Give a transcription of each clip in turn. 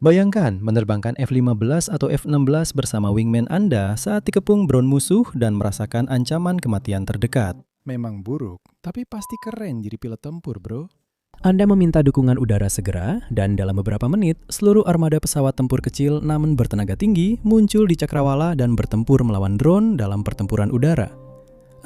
Bayangkan menerbangkan F-15 atau F-16 bersama wingman Anda saat dikepung drone musuh dan merasakan ancaman kematian terdekat. Memang buruk, tapi pasti keren jadi pilot tempur, bro. Anda meminta dukungan udara segera, dan dalam beberapa menit, seluruh armada pesawat tempur kecil namun bertenaga tinggi muncul di cakrawala dan bertempur melawan drone dalam pertempuran udara.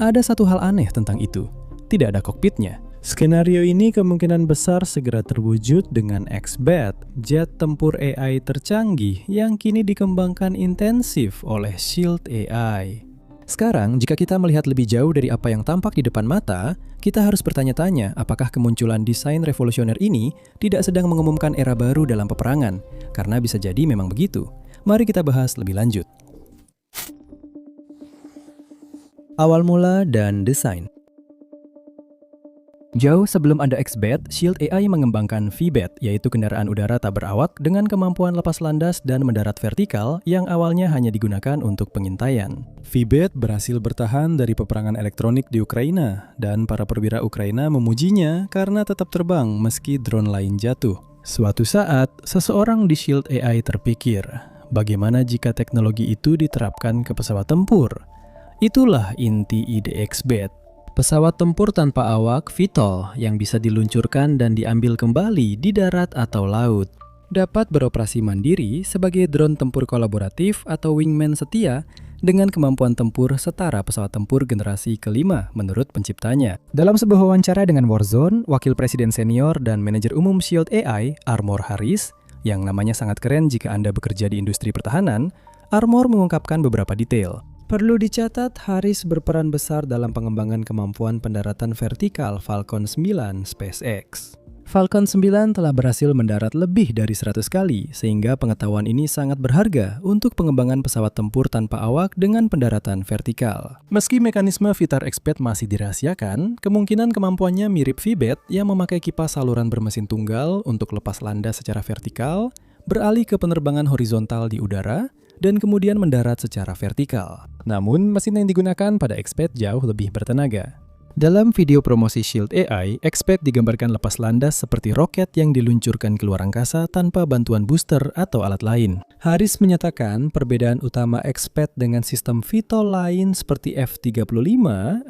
Ada satu hal aneh tentang itu, tidak ada kokpitnya. Skenario ini kemungkinan besar segera terwujud dengan X-Bat, jet tempur AI tercanggih yang kini dikembangkan intensif oleh Shield AI. Sekarang, jika kita melihat lebih jauh dari apa yang tampak di depan mata, kita harus bertanya-tanya apakah kemunculan desain revolusioner ini tidak sedang mengumumkan era baru dalam peperangan, karena bisa jadi memang begitu. Mari kita bahas lebih lanjut. Awal mula dan desain. Jauh sebelum ada X-Bat, Shield AI mengembangkan V-Bat, yaitu kendaraan udara tak berawak dengan kemampuan lepas landas dan mendarat vertikal yang awalnya hanya digunakan untuk pengintaian. V-Bat berhasil bertahan dari peperangan elektronik di Ukraina, dan para perwira Ukraina memujinya karena tetap terbang meski drone lain jatuh. Suatu saat, seseorang di Shield AI terpikir, bagaimana jika teknologi itu diterapkan ke pesawat tempur? Itulah inti ide X-Bat. Pesawat tempur tanpa awak VTOL yang bisa diluncurkan dan diambil kembali di darat atau laut. Dapat beroperasi mandiri sebagai drone tempur kolaboratif atau wingman setia dengan kemampuan tempur setara pesawat tempur generasi kelima menurut penciptanya. Dalam sebuah wawancara dengan Warzone, Wakil Presiden Senior dan Manajer Umum Shield AI, Armor Harris, yang namanya sangat keren jika Anda bekerja di industri pertahanan, Armor mengungkapkan beberapa detail. Perlu dicatat, Harris berperan besar dalam pengembangan kemampuan pendaratan vertikal Falcon 9 SpaceX. Falcon 9 telah berhasil mendarat lebih dari 100 kali, sehingga pengetahuan ini sangat berharga untuk pengembangan pesawat tempur tanpa awak dengan pendaratan vertikal. Meski mekanisme Vitar X-Bat masih dirahasiakan, kemungkinan kemampuannya mirip V-Bat yang memakai kipas saluran bermesin tunggal untuk lepas landas secara vertikal, beralih ke penerbangan horizontal di udara, dan kemudian mendarat secara vertikal. Namun, mesin yang digunakan pada X-Bat jauh lebih bertenaga. Dalam video promosi Shield AI, X-Bat digambarkan lepas landas seperti roket yang diluncurkan ke luar angkasa tanpa bantuan booster atau alat lain. Harris menyatakan perbedaan utama X-Bat dengan sistem VTOL lain seperti F-35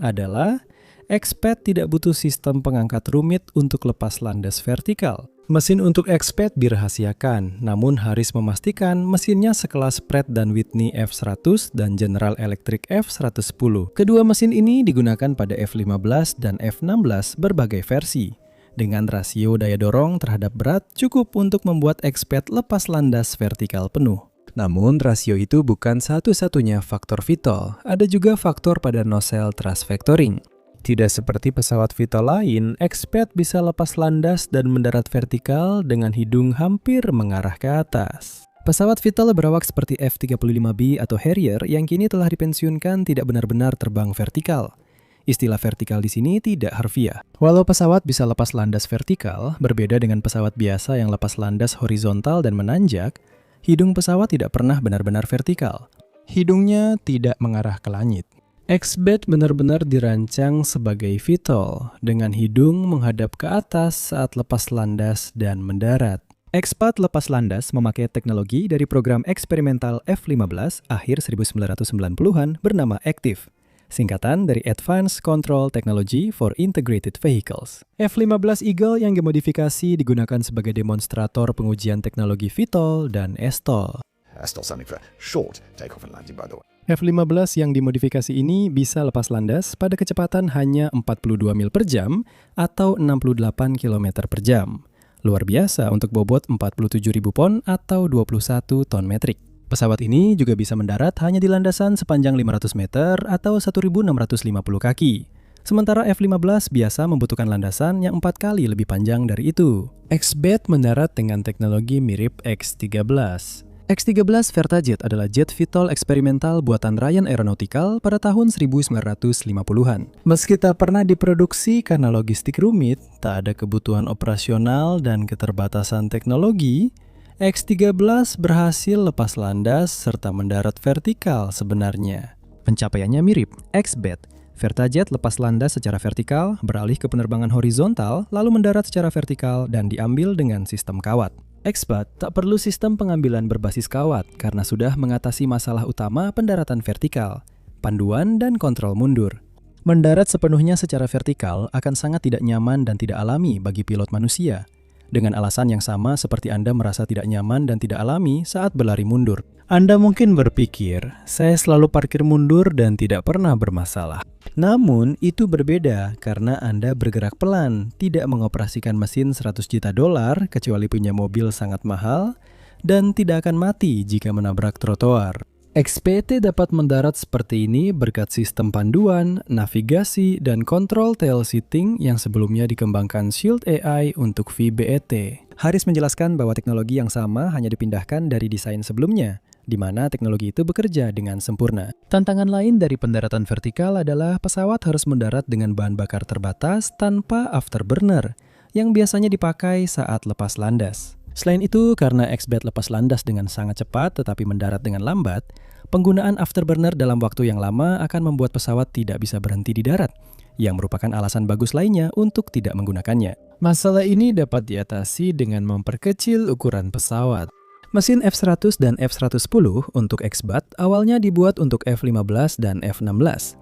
adalah X-Bat tidak butuh sistem pengangkat rumit untuk lepas landas vertikal. Mesin untuk X-Bat dirahasiakan, namun Harris memastikan mesinnya sekelas Pratt & Whitney F100 dan General Electric F110. Kedua mesin ini digunakan pada F-15 dan F-16 berbagai versi, dengan rasio daya dorong terhadap berat cukup untuk membuat X-Bat lepas landas vertikal penuh. Namun, rasio itu bukan satu-satunya faktor vital, ada juga faktor pada nozzle thrust vectoring. Tidak seperti pesawat VTOL lain, X-Bat bisa lepas landas dan mendarat vertikal dengan hidung hampir mengarah ke atas. Pesawat VTOL berawak seperti F-35B atau Harrier yang kini telah dipensiunkan tidak benar-benar terbang vertikal. Istilah vertikal di sini tidak harfiah. Walau pesawat bisa lepas landas vertikal, berbeda dengan pesawat biasa yang lepas landas horizontal dan menanjak, hidung pesawat tidak pernah benar-benar vertikal. Hidungnya tidak mengarah ke langit. X-Bat benar-benar dirancang sebagai VTOL, dengan hidung menghadap ke atas saat lepas landas dan mendarat. X-Bat lepas landas memakai teknologi dari program eksperimental F-15 akhir 1990-an bernama ACTIV, singkatan dari Advanced Control Technology for Integrated Vehicles. F-15 Eagle yang dimodifikasi digunakan sebagai demonstrator pengujian teknologi VTOL dan STOL. STOL standing for short takeoff and landing, by the way. F-15 yang dimodifikasi ini bisa lepas landas pada kecepatan hanya 42 mil per jam atau 68 km per jam. Luar biasa untuk bobot 47.000 pon atau 21 ton metrik. Pesawat ini juga bisa mendarat hanya di landasan sepanjang 500 meter atau 1.650 kaki. Sementara F-15 biasa membutuhkan landasan yang 4 kali lebih panjang dari itu. X-Bat mendarat dengan teknologi mirip X-13. X-13 Vertajet adalah jet VTOL eksperimental buatan Ryan Aeronautical pada tahun 1950-an. Meski tak pernah diproduksi karena logistik rumit, tak ada kebutuhan operasional dan keterbatasan teknologi, X-13 berhasil lepas landas serta mendarat vertikal sebenarnya. Pencapaiannya mirip X-Bat. Vertajet lepas landas secara vertikal, beralih ke penerbangan horizontal, lalu mendarat secara vertikal dan diambil dengan sistem kawat. XPAT tak perlu sistem pengambilan berbasis kawat karena sudah mengatasi masalah utama pendaratan vertikal, panduan dan kontrol mundur. Mendarat sepenuhnya secara vertikal akan sangat tidak nyaman dan tidak alami bagi pilot manusia, dengan alasan yang sama seperti Anda merasa tidak nyaman dan tidak alami saat berlari mundur. Anda mungkin berpikir, saya selalu parkir mundur dan tidak pernah bermasalah. Namun, itu berbeda karena Anda bergerak pelan, tidak mengoperasikan mesin 100 juta dolar kecuali punya mobil sangat mahal, dan tidak akan mati jika menabrak trotoar. XPT dapat mendarat seperti ini berkat sistem panduan, navigasi, dan kontrol tail seating yang sebelumnya dikembangkan Shield AI untuk VBET. Haris menjelaskan bahwa teknologi yang sama hanya dipindahkan dari desain sebelumnya, di mana teknologi itu bekerja dengan sempurna. Tantangan lain dari pendaratan vertikal adalah pesawat harus mendarat dengan bahan bakar terbatas tanpa afterburner, yang biasanya dipakai saat lepas landas. Selain itu, karena XBAT lepas landas dengan sangat cepat tetapi mendarat dengan lambat, penggunaan afterburner dalam waktu yang lama akan membuat pesawat tidak bisa berhenti di darat, yang merupakan alasan bagus lainnya untuk tidak menggunakannya. Masalah ini dapat diatasi dengan memperkecil ukuran pesawat. Mesin F100 dan F110 untuk XBAT awalnya dibuat untuk F15 dan F16.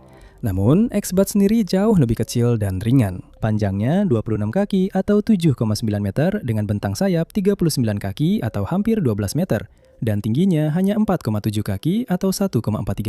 Namun, XBAT sendiri jauh lebih kecil dan ringan. Panjangnya 26 kaki atau 7,9 meter dengan bentang sayap 39 kaki atau hampir 12 meter. Dan tingginya hanya 4,7 kaki atau 1,43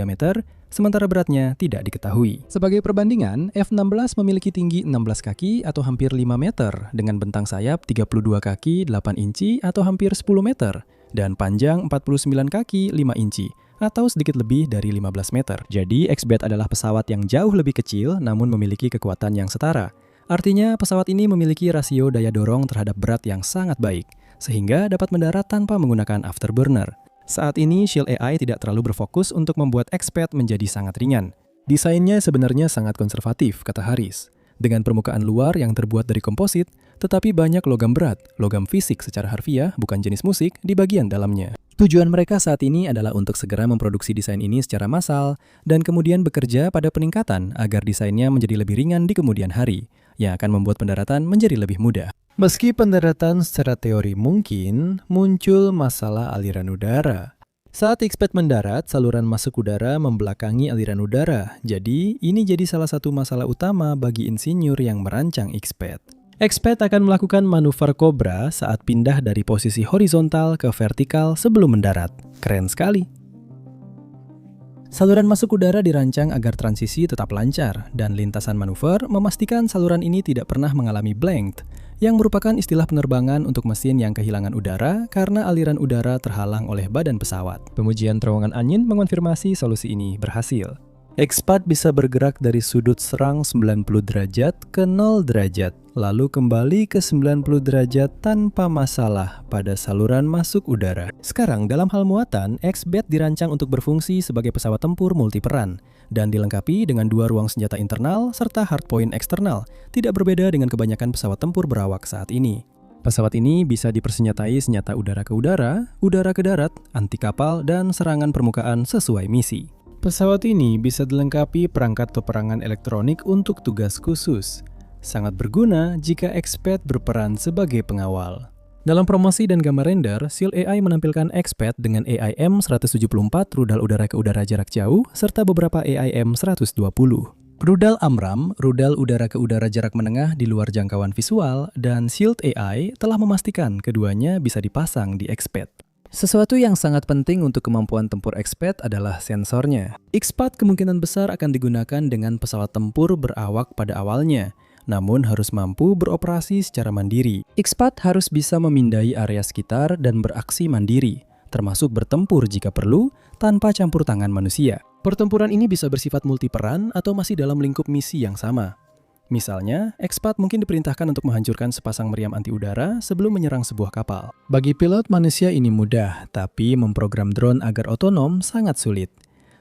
meter, sementara beratnya tidak diketahui. Sebagai perbandingan, F16 memiliki tinggi 16 kaki atau hampir 5 meter dengan bentang sayap 32 kaki 8 inci atau hampir 10 meter. Dan panjang 49 kaki 5 inci atau sedikit lebih dari 15 meter. Jadi, XBAT adalah pesawat yang jauh lebih kecil namun memiliki kekuatan yang setara. Artinya, pesawat ini memiliki rasio daya dorong terhadap berat yang sangat baik, sehingga dapat mendarat tanpa menggunakan afterburner. Saat ini, Shield AI tidak terlalu berfokus untuk membuat XBAT menjadi sangat ringan. Desainnya sebenarnya sangat konservatif, kata Haris, dengan permukaan luar yang terbuat dari komposit, tetapi banyak logam berat, logam fisik secara harfiah, bukan jenis musik, di bagian dalamnya. Tujuan mereka saat ini adalah untuk segera memproduksi desain ini secara massal dan kemudian bekerja pada peningkatan agar desainnya menjadi lebih ringan di kemudian hari, yang akan membuat pendaratan menjadi lebih mudah. Meski pendaratan secara teori mungkin, muncul masalah aliran udara. Saat XBAT mendarat, saluran masuk udara membelakangi aliran udara. Jadi, ini jadi salah satu masalah utama bagi insinyur yang merancang XBAT. XBAT akan melakukan manuver Cobra saat pindah dari posisi horizontal ke vertikal sebelum mendarat. Keren sekali. Saluran masuk udara dirancang agar transisi tetap lancar, dan lintasan manuver memastikan saluran ini tidak pernah mengalami blank, yang merupakan istilah penerbangan untuk mesin yang kehilangan udara karena aliran udara terhalang oleh badan pesawat. Pemujian terowongan angin mengonfirmasi solusi ini berhasil. XBAT bisa bergerak dari sudut serang 90 derajat ke 0 derajat, lalu kembali ke 90 derajat tanpa masalah pada saluran masuk udara. Sekarang, dalam hal muatan, XBAT dirancang untuk berfungsi sebagai pesawat tempur multiperan dan dilengkapi dengan 2 ruang senjata internal serta hardpoint eksternal, tidak berbeda dengan kebanyakan pesawat tempur berawak saat ini. Pesawat ini bisa dipersenjatai senjata udara ke darat, anti kapal, dan serangan permukaan sesuai misi. Pesawat ini bisa dilengkapi perangkat peperangan elektronik untuk tugas khusus. Sangat berguna jika XBAT berperan sebagai pengawal. Dalam promosi dan gambar render, Shield AI menampilkan XBAT dengan AIM-174 rudal udara ke udara jarak jauh, serta beberapa AIM-120. Rudal AMRAAM, rudal udara ke udara jarak menengah di luar jangkauan visual, dan Shield AI telah memastikan keduanya bisa dipasang di XBAT. Sesuatu yang sangat penting untuk kemampuan tempur XBAT adalah sensornya. XBAT kemungkinan besar akan digunakan dengan pesawat tempur berawak pada awalnya, namun harus mampu beroperasi secara mandiri. XBAT harus bisa memindai area sekitar dan beraksi mandiri, termasuk bertempur jika perlu, tanpa campur tangan manusia. Pertempuran ini bisa bersifat multiperan atau masih dalam lingkup misi yang sama. Misalnya, XBAT mungkin diperintahkan untuk menghancurkan sepasang meriam anti udara sebelum menyerang sebuah kapal. Bagi pilot manusia ini mudah, tapi memprogram drone agar otonom sangat sulit.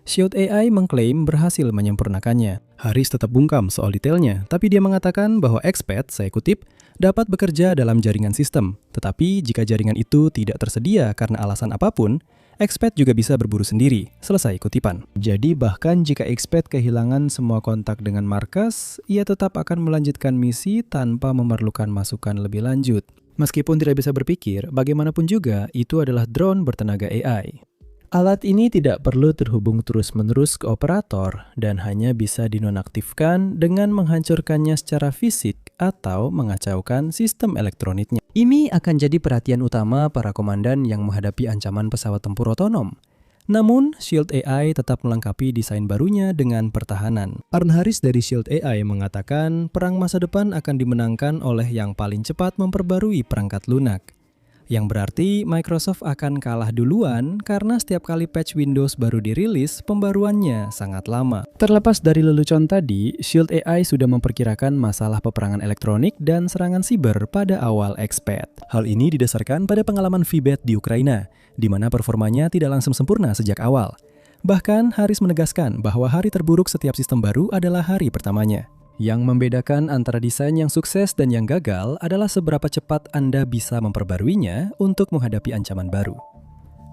Shield AI mengklaim berhasil menyempurnakannya. Haris tetap bungkam soal detailnya, tapi dia mengatakan bahwa XBAT, saya kutip, dapat bekerja dalam jaringan sistem. Tetapi jika jaringan itu tidak tersedia karena alasan apapun, XBAT juga bisa berburu sendiri, selesai kutipan. Jadi bahkan jika XBAT kehilangan semua kontak dengan markas, ia tetap akan melanjutkan misi tanpa memerlukan masukan lebih lanjut. Meskipun tidak bisa berpikir, bagaimanapun juga itu adalah drone bertenaga AI. Alat ini tidak perlu terhubung terus-menerus ke operator dan hanya bisa dinonaktifkan dengan menghancurkannya secara fisik atau mengacaukan sistem elektroniknya. Ini akan jadi perhatian utama para komandan yang menghadapi ancaman pesawat tempur otonom. Namun, Shield AI tetap melengkapi desain barunya dengan pertahanan. Arn Harris dari Shield AI mengatakan perang masa depan akan dimenangkan oleh yang paling cepat memperbarui perangkat lunak. Yang berarti Microsoft akan kalah duluan karena setiap kali patch Windows baru dirilis, pembaruannya sangat lama. Terlepas dari lelucon tadi, Shield AI sudah memperkirakan masalah peperangan elektronik dan serangan siber pada awal XPath. Hal ini didasarkan pada pengalaman VBAT di Ukraina, di mana performanya tidak langsung sempurna sejak awal. Bahkan, Harris menegaskan bahwa hari terburuk setiap sistem baru adalah hari pertamanya. Yang membedakan antara desain yang sukses dan yang gagal adalah seberapa cepat Anda bisa memperbaruinya untuk menghadapi ancaman baru.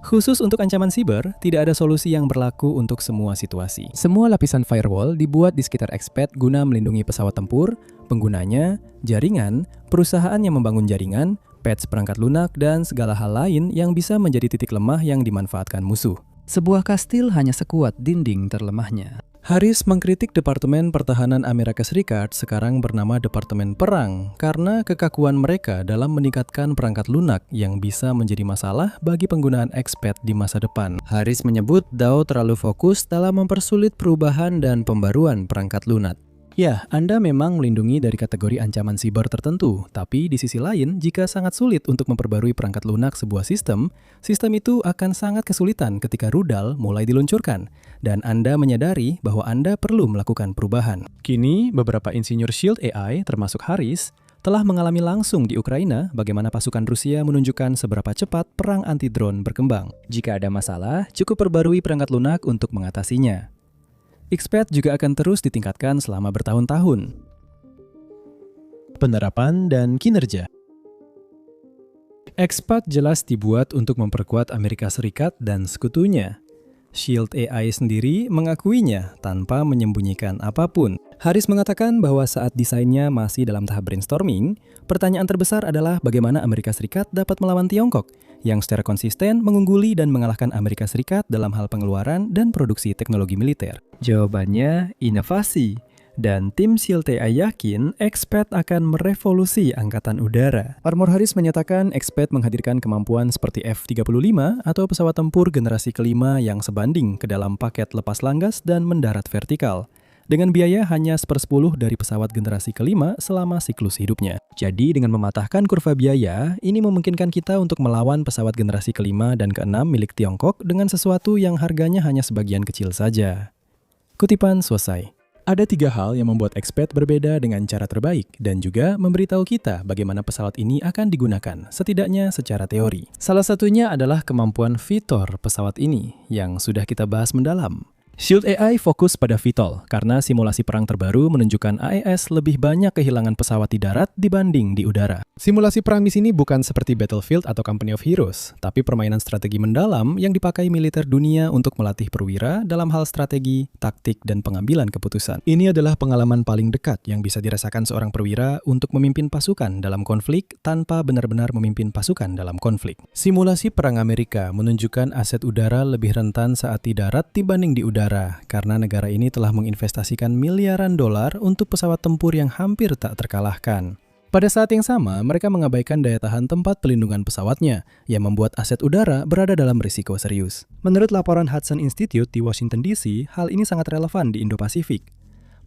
Khusus untuk ancaman siber, tidak ada solusi yang berlaku untuk semua situasi. Semua lapisan firewall dibuat di sekitar XPath guna melindungi pesawat tempur, penggunanya, jaringan, perusahaan yang membangun jaringan, patch perangkat lunak, dan segala hal lain yang bisa menjadi titik lemah yang dimanfaatkan musuh. Sebuah kastil hanya sekuat dinding terlemahnya. Harris mengkritik Departemen Pertahanan Amerika Serikat sekarang bernama Departemen Perang karena kekakuan mereka dalam meningkatkan perangkat lunak yang bisa menjadi masalah bagi penggunaan XPath di masa depan. Harris menyebut DAO terlalu fokus dalam mempersulit perubahan dan pembaruan perangkat lunak. Ya, Anda memang melindungi dari kategori ancaman siber tertentu, tapi di sisi lain, jika sangat sulit untuk memperbarui perangkat lunak sebuah sistem itu akan sangat kesulitan ketika rudal mulai diluncurkan, dan Anda menyadari bahwa Anda perlu melakukan perubahan. Kini, beberapa insinyur Shield AI, termasuk Harris, telah mengalami langsung di Ukraina bagaimana pasukan Rusia menunjukkan seberapa cepat perang anti-drone berkembang. Jika ada masalah, cukup perbarui perangkat lunak untuk mengatasinya. XPath juga akan terus ditingkatkan selama bertahun-tahun. Penerapan dan kinerja. XPath jelas dibuat untuk memperkuat Amerika Serikat dan sekutunya. Shield AI sendiri mengakuinya tanpa menyembunyikan apapun. Harris mengatakan bahwa saat desainnya masih dalam tahap brainstorming, pertanyaan terbesar adalah bagaimana Amerika Serikat dapat melawan Tiongkok, yang secara konsisten mengungguli dan mengalahkan Amerika Serikat dalam hal pengeluaran dan produksi teknologi militer. Jawabannya, inovasi. Dan tim Shield AI yakin XPath akan merevolusi angkatan udara. Armor Harris menyatakan XPath menghadirkan kemampuan seperti F-35 atau pesawat tempur generasi kelima yang sebanding ke dalam paket lepas langgas dan mendarat vertikal, dengan biaya hanya 1/10 dari pesawat generasi kelima selama siklus hidupnya. Jadi dengan mematahkan kurva biaya, ini memungkinkan kita untuk melawan pesawat generasi kelima dan keenam milik Tiongkok dengan sesuatu yang harganya hanya sebagian kecil saja. Kutipan selesai. Ada 3 hal yang membuat XPath berbeda dengan cara terbaik dan juga memberitahu kita bagaimana pesawat ini akan digunakan, setidaknya secara teori. Salah satunya adalah kemampuan VTOL pesawat ini yang sudah kita bahas mendalam. Shield AI fokus pada VTOL karena simulasi perang terbaru menunjukkan AES lebih banyak kehilangan pesawat di darat dibanding di udara. Simulasi perang di sini bukan seperti Battlefield atau Company of Heroes, tapi permainan strategi mendalam yang dipakai militer dunia untuk melatih perwira dalam hal strategi, taktik, dan pengambilan keputusan. Ini adalah pengalaman paling dekat yang bisa dirasakan seorang perwira untuk memimpin pasukan dalam konflik tanpa benar-benar memimpin pasukan dalam konflik. Simulasi perang Amerika menunjukkan aset udara lebih rentan saat di darat dibanding di udara, karena negara ini telah menginvestasikan miliaran dolar untuk pesawat tempur yang hampir tak terkalahkan. Pada saat yang sama, mereka mengabaikan daya tahan tempat pelindungan pesawatnya, yang membuat aset udara berada dalam risiko serius. Menurut laporan Hudson Institute di Washington DC, hal ini sangat relevan di Indo-Pasifik.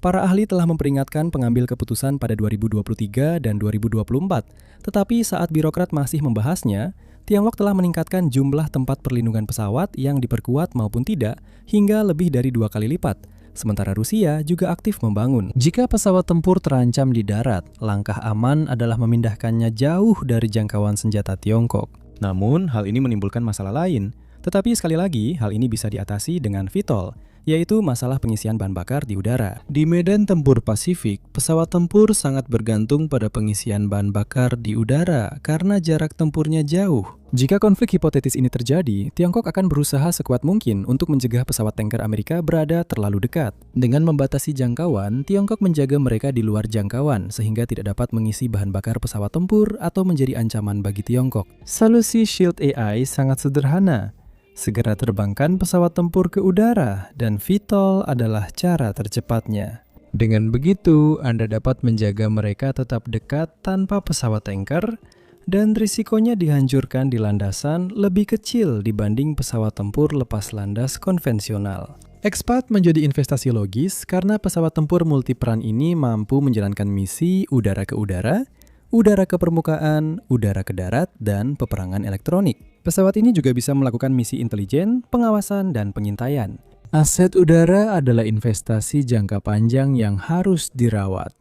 Para ahli telah memperingatkan pengambil keputusan pada 2023 dan 2024, tetapi saat birokrat masih membahasnya, Tiongkok telah meningkatkan jumlah tempat perlindungan pesawat yang diperkuat maupun tidak hingga lebih dari 2 kali lipat, sementara Rusia juga aktif membangun. Jika pesawat tempur terancam di darat, langkah aman adalah memindahkannya jauh dari jangkauan senjata Tiongkok. Namun, hal ini menimbulkan masalah lain. Tetapi sekali lagi, hal ini bisa diatasi dengan VTOL, yaitu masalah pengisian bahan bakar di udara. Di medan tempur Pasifik, pesawat tempur sangat bergantung pada pengisian bahan bakar di udara karena jarak tempurnya jauh. Jika konflik hipotetis ini terjadi, Tiongkok akan berusaha sekuat mungkin untuk mencegah pesawat tanker Amerika berada terlalu dekat. Dengan membatasi jangkauan, Tiongkok menjaga mereka di luar jangkauan sehingga tidak dapat mengisi bahan bakar pesawat tempur atau menjadi ancaman bagi Tiongkok. Solusi Shield AI sangat sederhana. Segera terbangkan pesawat tempur ke udara dan VTOL adalah cara tercepatnya. Dengan begitu, Anda dapat menjaga mereka tetap dekat tanpa pesawat tanker, dan risikonya dihancurkan di landasan lebih kecil dibanding pesawat tempur lepas landas konvensional. Expat menjadi investasi logis karena pesawat tempur multiperan ini mampu menjalankan misi udara ke udara ke permukaan, udara ke darat, dan peperangan elektronik. Pesawat ini juga bisa melakukan misi intelijen, pengawasan, dan pengintaian. Aset udara adalah investasi jangka panjang yang harus dirawat,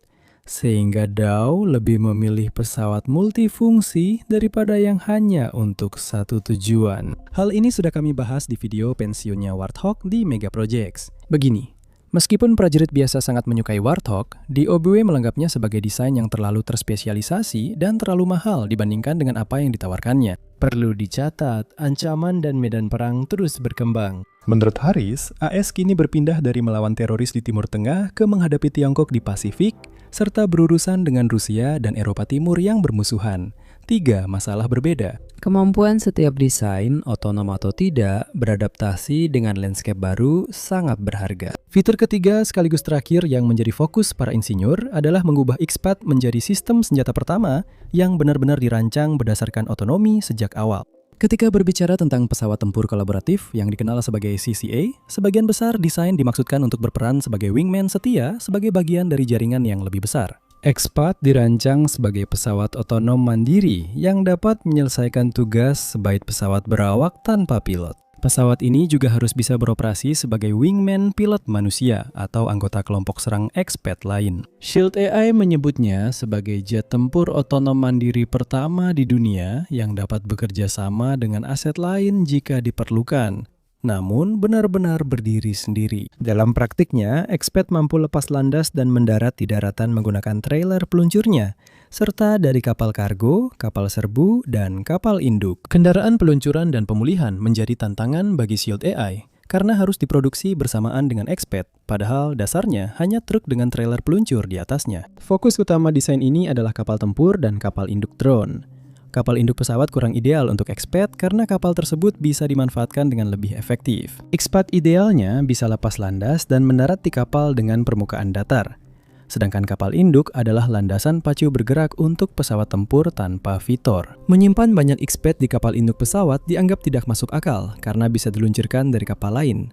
sehingga Dow lebih memilih pesawat multifungsi daripada yang hanya untuk satu tujuan. Hal ini sudah kami bahas di video pensiunnya Warthog di Mega Projects. Begini, meskipun prajurit biasa sangat menyukai Warthog, DOBW menganggapnya sebagai desain yang terlalu terspesialisasi dan terlalu mahal dibandingkan dengan apa yang ditawarkannya. Perlu dicatat, ancaman dan medan perang terus berkembang. Menurut Haris, AS kini berpindah dari melawan teroris di Timur Tengah ke menghadapi Tiongkok di Pasifik, serta berurusan dengan Rusia dan Eropa Timur yang bermusuhan. 3 masalah berbeda. Kemampuan setiap desain, otonom atau tidak, beradaptasi dengan landscape baru sangat berharga. Fitur ketiga sekaligus terakhir yang menjadi fokus para insinyur adalah mengubah X-PAD menjadi sistem senjata pertama yang benar-benar dirancang berdasarkan otonomi sejak awal. Ketika berbicara tentang pesawat tempur kolaboratif yang dikenal sebagai CCA, sebagian besar desain dimaksudkan untuk berperan sebagai wingman setia sebagai bagian dari jaringan yang lebih besar. X-PAD dirancang sebagai pesawat otonom mandiri yang dapat menyelesaikan tugas sebaik pesawat berawak tanpa pilot. Pesawat ini juga harus bisa beroperasi sebagai wingman pilot manusia atau anggota kelompok serang X-PAD lain. Shield AI menyebutnya sebagai jet tempur otonom mandiri pertama di dunia yang dapat bekerja sama dengan aset lain jika diperlukan, namun benar-benar berdiri sendiri. Dalam praktiknya, X-PAD mampu lepas landas dan mendarat di daratan menggunakan trailer peluncurnya, serta dari kapal kargo, kapal serbu, dan kapal induk. Kendaraan peluncuran dan pemulihan menjadi tantangan bagi Shield AI karena harus diproduksi bersamaan dengan X-PAD, padahal dasarnya hanya truk dengan trailer peluncur di atasnya. Fokus utama desain ini adalah kapal tempur dan kapal induk drone. Kapal induk pesawat kurang ideal untuk X-PAD karena kapal tersebut bisa dimanfaatkan dengan lebih efektif. X-PAD idealnya bisa lepas landas dan mendarat di kapal dengan permukaan datar. Sedangkan kapal induk adalah landasan pacu bergerak untuk pesawat tempur tanpa fitur. Menyimpan banyak X-PAD di kapal induk pesawat dianggap tidak masuk akal karena bisa diluncurkan dari kapal lain.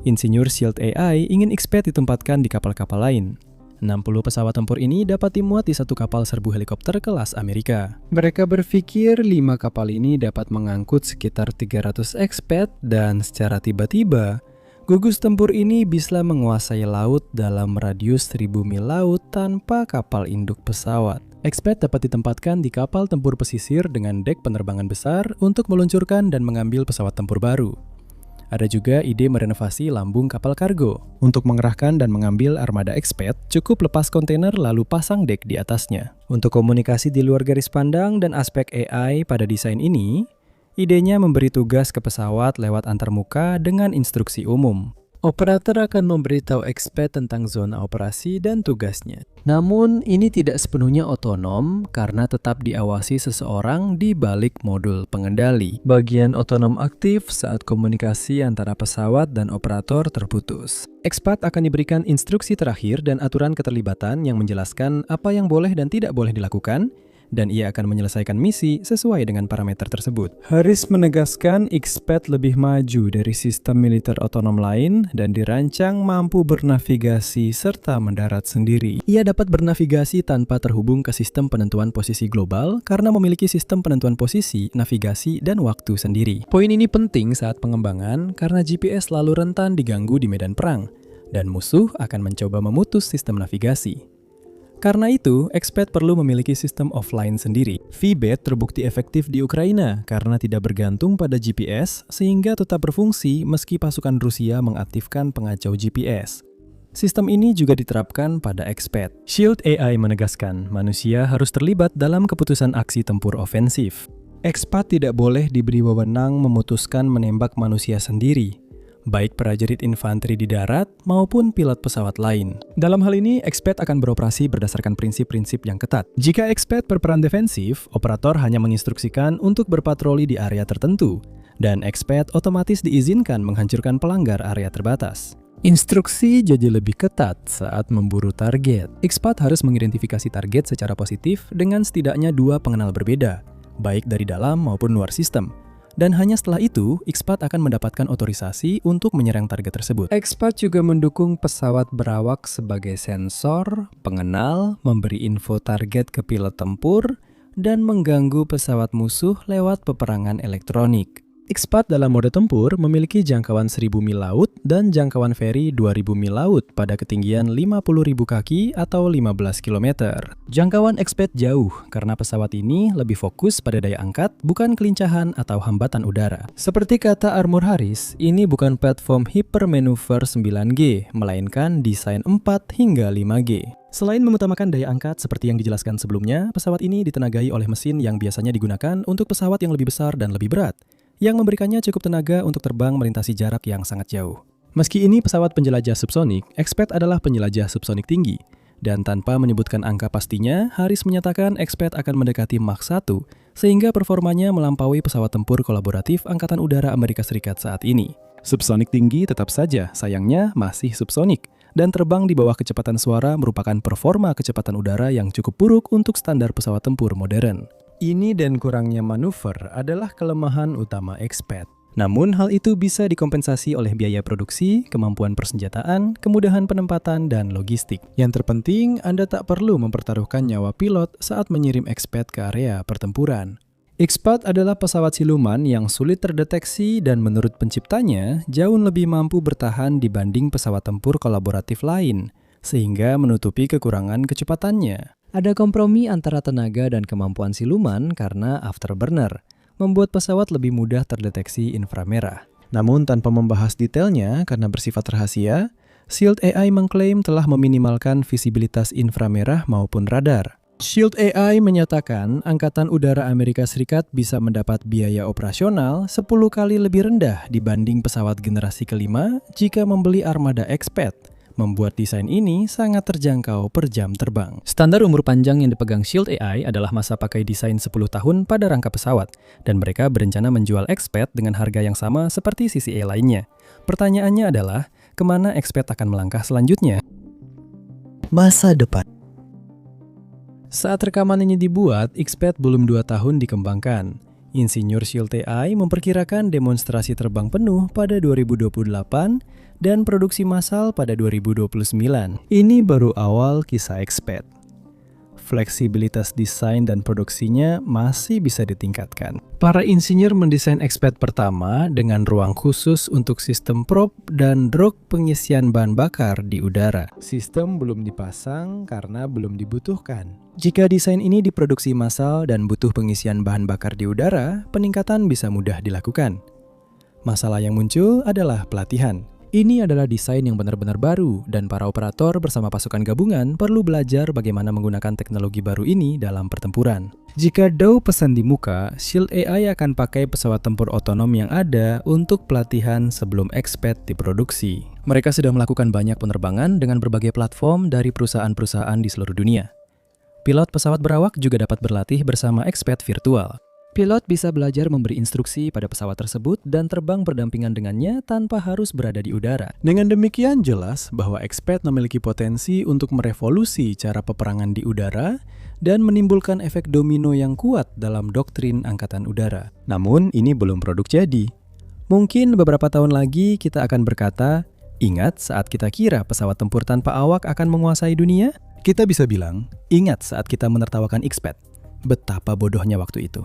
Insinyur Shield AI ingin X-PAD ditempatkan di kapal-kapal lain. 60 pesawat tempur ini dapat dimuat di satu kapal serbu helikopter kelas Amerika. Mereka berpikir 5 kapal ini dapat mengangkut sekitar 300 X-PAD dan secara tiba-tiba, gugus tempur ini bisa menguasai laut dalam radius 1000 mil laut tanpa kapal induk pesawat. X-PAD dapat ditempatkan di kapal tempur pesisir dengan dek penerbangan besar untuk meluncurkan dan mengambil pesawat tempur baru. Ada juga ide merenovasi lambung kapal kargo. Untuk mengerahkan dan mengambil armada X-PAD, cukup lepas kontainer lalu pasang dek di atasnya. Untuk komunikasi di luar garis pandang dan aspek AI pada desain ini, idenya memberi tugas ke pesawat lewat antarmuka dengan instruksi umum. Operator akan memberitahu X-PAD tentang zona operasi dan tugasnya. Namun, ini tidak sepenuhnya otonom karena tetap diawasi seseorang di balik modul pengendali. Bagian otonom aktif saat komunikasi antara pesawat dan operator terputus. X-PAD akan diberikan instruksi terakhir dan aturan keterlibatan yang menjelaskan apa yang boleh dan tidak boleh dilakukan, dan ia akan menyelesaikan misi sesuai dengan parameter tersebut. Haris menegaskan X-PAD lebih maju dari sistem militer otonom lain dan dirancang mampu bernavigasi serta mendarat sendiri. Ia dapat bernavigasi tanpa terhubung ke sistem penentuan posisi global karena memiliki sistem penentuan posisi, navigasi, dan waktu sendiri. Poin ini penting saat pengembangan karena GPS selalu rentan diganggu di medan perang, dan musuh akan mencoba memutus sistem navigasi. Karena itu, Expat perlu memiliki sistem offline sendiri. VBAT terbukti efektif di Ukraina karena tidak bergantung pada GPS sehingga tetap berfungsi meski pasukan Rusia mengaktifkan pengacau GPS. Sistem ini juga diterapkan pada Expat. Shield AI menegaskan manusia harus terlibat dalam keputusan aksi tempur ofensif. Expat tidak boleh diberi wewenang memutuskan menembak manusia sendiri, baik prajurit infanteri di darat maupun pilot pesawat lain. Dalam hal ini, Expat akan beroperasi berdasarkan prinsip-prinsip yang ketat. Jika Expat berperan defensif, operator hanya menginstruksikan untuk berpatroli di area tertentu, dan Expat otomatis diizinkan menghancurkan pelanggar area terbatas. Instruksi jadi lebih ketat saat memburu target. Expat harus mengidentifikasi target secara positif dengan setidaknya 2 pengenal berbeda, baik dari dalam maupun luar sistem. Dan hanya setelah itu, Expat akan mendapatkan otorisasi untuk menyerang target tersebut. Expat juga mendukung pesawat berawak sebagai sensor, pengenal, memberi info target ke pilot tempur, dan mengganggu pesawat musuh lewat peperangan elektronik. Expat dalam mode tempur memiliki jangkauan 1000 mil laut dan jangkauan ferry 2000 mil laut pada ketinggian 50.000 kaki atau 15 km. Jangkauan Expat jauh karena pesawat ini lebih fokus pada daya angkat, bukan kelincahan atau hambatan udara. Seperti kata Armor Harris, ini bukan platform hypermaneuver 9G, melainkan desain 4 hingga 5G. Selain mengutamakan daya angkat seperti yang dijelaskan sebelumnya, pesawat ini ditenagai oleh mesin yang biasanya digunakan untuk pesawat yang lebih besar dan lebih berat, yang memberikannya cukup tenaga untuk terbang melintasi jarak yang sangat jauh. Meski ini pesawat penjelajah subsonik, Expat adalah penjelajah subsonik tinggi. Dan tanpa menyebutkan angka pastinya, Harris menyatakan Expat akan mendekati Mach 1, sehingga performanya melampaui pesawat tempur kolaboratif Angkatan Udara Amerika Serikat saat ini. Subsonik tinggi tetap saja, sayangnya masih subsonik. Dan terbang di bawah kecepatan suara merupakan performa kecepatan udara yang cukup buruk untuk standar pesawat tempur modern. Ini dan kurangnya manuver adalah kelemahan utama Expat. Namun hal itu bisa dikompensasi oleh biaya produksi, kemampuan persenjataan, kemudahan penempatan, dan logistik. Yang terpenting, Anda tak perlu mempertaruhkan nyawa pilot saat mengirim Expat ke area pertempuran. Expat adalah pesawat siluman yang sulit terdeteksi dan menurut penciptanya jauh lebih mampu bertahan dibanding pesawat tempur kolaboratif lain, sehingga menutupi kekurangan kecepatannya. Ada kompromi antara tenaga dan kemampuan siluman karena afterburner, membuat pesawat lebih mudah terdeteksi inframerah. Namun tanpa membahas detailnya karena bersifat rahasia, Shield AI mengklaim telah meminimalkan visibilitas inframerah maupun radar. Shield AI menyatakan Angkatan Udara Amerika Serikat bisa mendapat biaya operasional 10 kali lebih rendah dibanding pesawat generasi kelima jika membeli armada Expat, membuat desain ini sangat terjangkau per jam terbang. Standar umur panjang yang dipegang Shield AI adalah masa pakai desain 10 tahun pada rangka pesawat, dan mereka berencana menjual Expat dengan harga yang sama seperti CCA lainnya. Pertanyaannya adalah, kemana Expat akan melangkah selanjutnya? Masa depan. Saat rekaman ini dibuat, Expat belum 2 tahun dikembangkan. Insinyur Shield AI memperkirakan demonstrasi terbang penuh pada 2028 dan produksi massal pada 2029. Ini baru awal kisah Expat. Fleksibilitas desain dan produksinya masih bisa ditingkatkan. Para insinyur mendesain Expat pertama dengan ruang khusus untuk sistem prop dan drog pengisian bahan bakar di udara. Sistem belum dipasang karena belum dibutuhkan. Jika desain ini diproduksi massal dan butuh pengisian bahan bakar di udara, peningkatan bisa mudah dilakukan. Masalah yang muncul adalah pelatihan. Ini adalah desain yang benar-benar baru, dan para operator bersama pasukan gabungan perlu belajar bagaimana menggunakan teknologi baru ini dalam pertempuran. Jika Dow pesan di muka, Shield AI akan pakai pesawat tempur otonom yang ada untuk pelatihan sebelum Expat diproduksi. Mereka sudah melakukan banyak penerbangan dengan berbagai platform dari perusahaan-perusahaan di seluruh dunia. Pilot pesawat berawak juga dapat berlatih bersama Expat virtual. Pilot bisa belajar memberi instruksi pada pesawat tersebut dan terbang berdampingan dengannya tanpa harus berada di udara. Dengan demikian jelas bahwa Expat memiliki potensi untuk merevolusi cara peperangan di udara dan menimbulkan efek domino yang kuat dalam doktrin Angkatan Udara. Namun ini belum produk jadi. Mungkin beberapa tahun lagi kita akan berkata, ingat saat kita kira pesawat tempur tanpa awak akan menguasai dunia? Kita bisa bilang, ingat saat kita menertawakan Expat. Betapa bodohnya waktu itu.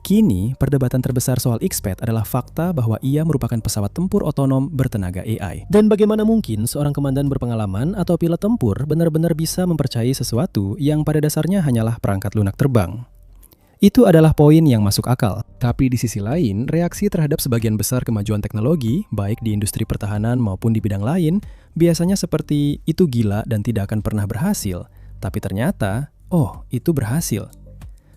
Kini, perdebatan terbesar soal X-Pad adalah fakta bahwa ia merupakan pesawat tempur otonom bertenaga AI. Dan bagaimana mungkin seorang komandan berpengalaman atau pilot tempur benar-benar bisa mempercayai sesuatu yang pada dasarnya hanyalah perangkat lunak terbang? Itu adalah poin yang masuk akal. Tapi di sisi lain, reaksi terhadap sebagian besar kemajuan teknologi, baik di industri pertahanan maupun di bidang lain, biasanya seperti itu gila dan tidak akan pernah berhasil. Tapi ternyata, oh, itu berhasil.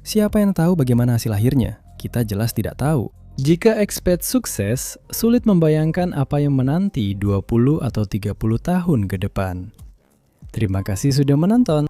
Siapa yang tahu bagaimana hasil akhirnya? Kita jelas tidak tahu. Jika X-Pad sukses, sulit membayangkan apa yang menanti 20 atau 30 tahun ke depan. Terima kasih sudah menonton.